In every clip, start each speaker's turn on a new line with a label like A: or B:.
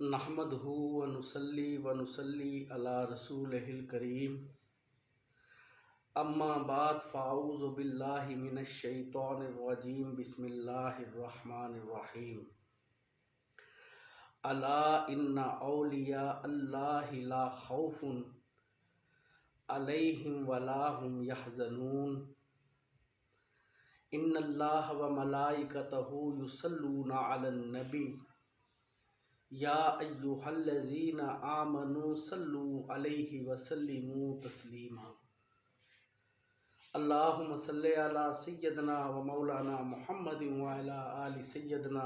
A: नहमदहु व नुसल्ली अला रसूलिहिल करीम। अम्मा बाद फ़ाऊज़ु बिल्लाहि मिनश शैतानिर रजीम। बिस्मिल्लाहिर रहमानिर रहीम। अला इन्ना औलिया अल्लाहि ला खौफुन अलैहिम वला हुम यहज़नून। इन्नल्लाह व मलाइकतहु युसल्लूना अलन नबी या अय्युहल्लज़ीना आमनू सल्लू अलैहि वसल्लिमू तस्लीमा। अल्लाहुम्मा सल्लि अला सय्यदना व मौलाना मुहम्मदिन व अला आलि सय्यदना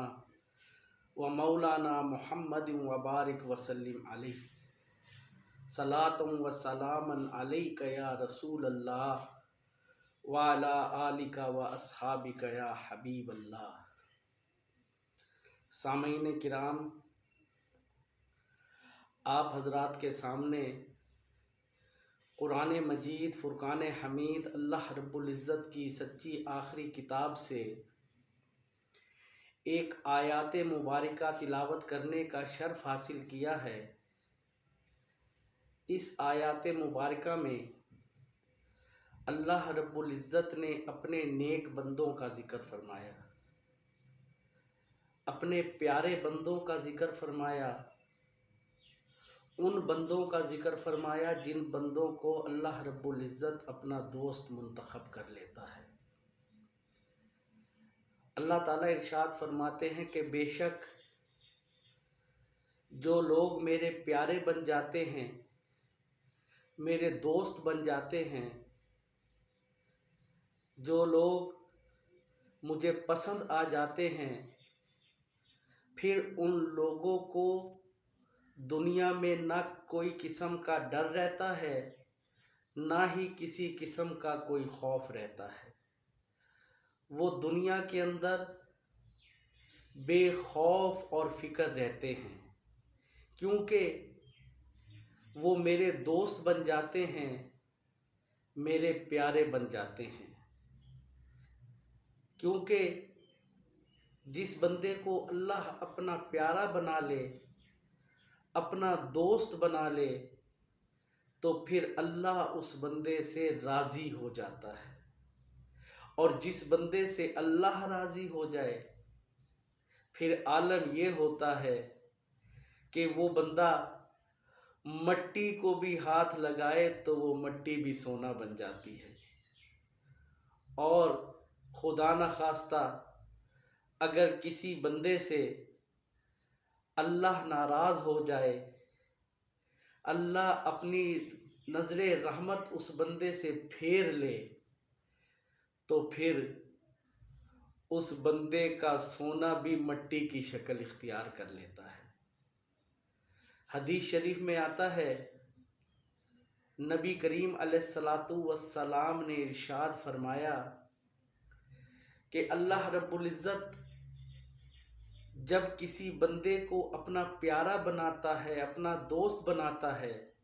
A: व मौलाना मुहम्मदिन व बारिक वसल्लिम अलैहि। सलातुम व सलामन अलैका या रसूलल्लाह व अला आलिका व अस्हाबिका या हबीबल्लाह। सामीन किराम, आप हजरात के सामने कुरान मजीद फुरकान हमीद अल्लाह रब्बुल इज़्ज़त की सच्ची आखिरी किताब से एक आयात मुबारका तिलावत करने का शर्फ हासिल किया है। इस आयात मुबारका में अल्लाह रब्बुल इज़्ज़त ने अपने नेक बंदों का ज़िक्र फरमाया, अपने प्यारे बंदों का ज़िक्र फरमाया, उन बंदों का ज़िक्र फरमाया जिन बंदों को अल्लाह रब्बुल इज़्ज़त अपना दोस्त मुंतखब कर लेता है। अल्लाह ताला इरशाद फरमाते हैं कि बेशक जो लोग मेरे प्यारे बन जाते हैं, मेरे दोस्त बन जाते हैं, जो लोग मुझे पसंद आ जाते हैं, फिर उन लोगों को दुनिया में ना कोई किस्म का डर रहता है, ना ही किसी किस्म का कोई खौफ रहता है। वो दुनिया के अंदर बेखौफ और फिक्र रहते हैं, क्योंकि वो मेरे दोस्त बन जाते हैं, मेरे प्यारे बन जाते हैं। क्योंकि जिस बंदे को अल्लाह अपना प्यारा बना ले, अपना दोस्त बना ले, तो फिर अल्लाह उस बंदे से राज़ी हो जाता है। और जिस बंदे से अल्लाह राज़ी हो जाए, फिर आलम ये होता है कि वो बंदा मट्टी को भी हाथ लगाए तो वो मट्टी भी सोना बन जाती है। और खुदा न खास्ता अगर किसी बंदे से अल्लाह नाराज़ हो जाए, अल्लाह अपनी नज़रे रहमत उस बंदे से फेर ले, तो फिर उस बंदे का सोना भी मट्टी की शक्ल इख्तियार कर लेता है। हदीस शरीफ में आता है, नबी करीम अलैहिस्सलातु वस्सलाम ने इरशाद फरमाया कि अल्लाह रब्बुल इज़्ज़त जब किसी बंदे को अपना प्यारा बनाता है, अपना दोस्त बनाता है,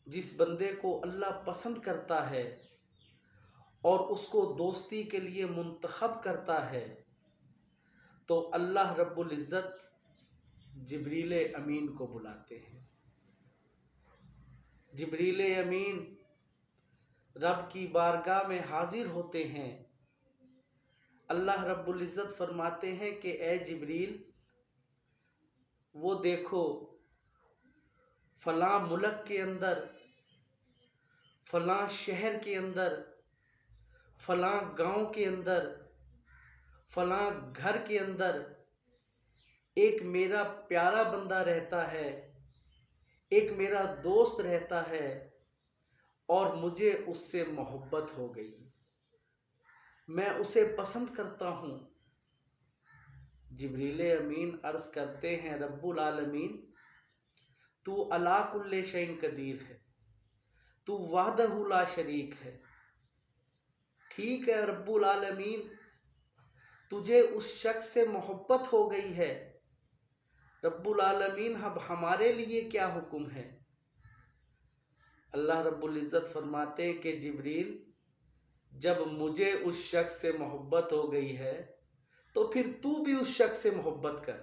A: जिस बंदे को अल्लाह पसंद करता है और उसको दोस्ती के लिए मुंतखब करता है, तो अल्लाह रब्बुल इज़्ज़त जिब्रील अमीन को बुलाते हैं। जिब्रील अमीन रब की बारगाह में हाजिर होते हैं। अल्लाह रब्बुल इज़्ज़त फरमाते हैं कि ए जिब्रील, वो देखो फ़लाँ मुल्क के अंदर, फ़लाँ शहर के अंदर, फ़लाँ गांव के अंदर, फ़लाँ घर के अंदर एक मेरा प्यारा बंदा रहता है, एक मेरा दोस्त रहता है, और मुझे उससे मोहब्बत हो गई, मैं उसे पसंद करता हूँ। जिब्रील अमीन अर्ज़ करते हैं, रब्बुल आलमीन तू अला कुल्ले शैइन कदीर है, तू वहदहु ला शरीक है। ठीक है रब्बुल आलमीन, तुझे उस शख्स से मोहब्बत हो गई है, रब्बुल आलमीन अब हमारे लिए क्या हुक्म है? अल्लाह रब्बुल इज़्ज़त फरमाते हैं कि जिब्रील, जब मुझे उस शख्स से मोहब्बत हो गई है, तो फिर तू भी उस शख्स से मोहब्बत कर।